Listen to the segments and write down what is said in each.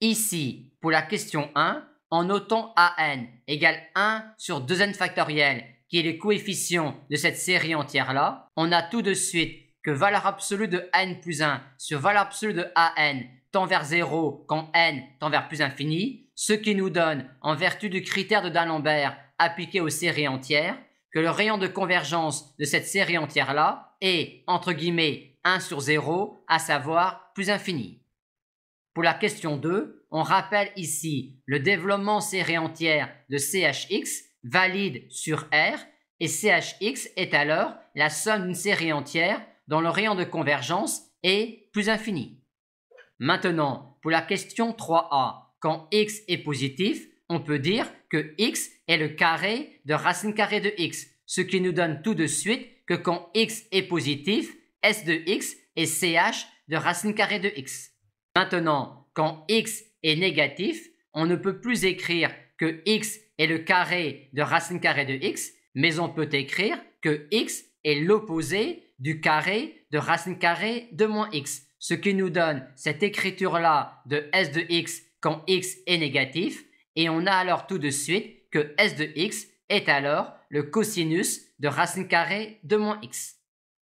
Ici, pour la question 1, en notant an égale 1 sur 2n factoriel, qui est le coefficient de cette série entière-là, on a tout de suite que valeur absolue de n plus 1 sur valeur absolue de an tend vers 0 quand n tend vers plus infini, ce qui nous donne, en vertu du critère de D'Alembert appliqué aux séries entières, que le rayon de convergence de cette série entière-là est, entre guillemets, 1 sur 0, à savoir plus infini. Pour la question 2, on rappelle ici le développement série entière de CHX valide sur R et CHX est alors la somme d'une série entière dont le rayon de convergence est plus infini. Maintenant, pour la question 3a, quand x est positif, on peut dire que x est le carré de racine carrée de x, ce qui nous donne tout de suite que quand x est positif, s de x est ch de racine carrée de x. Maintenant, quand x est négatif, on ne peut plus écrire que x est le carré de racine carrée de x, mais on peut écrire que x est l'opposé du carré de racine carrée de moins x, ce qui nous donne cette écriture-là de s de x quand x est négatif, et on a alors tout de suite que s de x est alors le cosinus de racine carrée de moins x.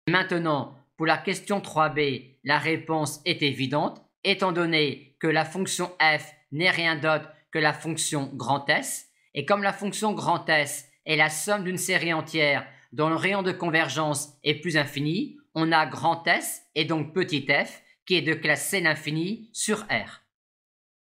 Maintenant, pour la question 3b, la réponse est évidente, étant donné que la fonction f n'est rien d'autre que la fonction grand S, et comme la fonction grand S est la somme d'une série entière dont le rayon de convergence est plus infini, on a grand S et donc petit f qui est de classe C l'infini sur R.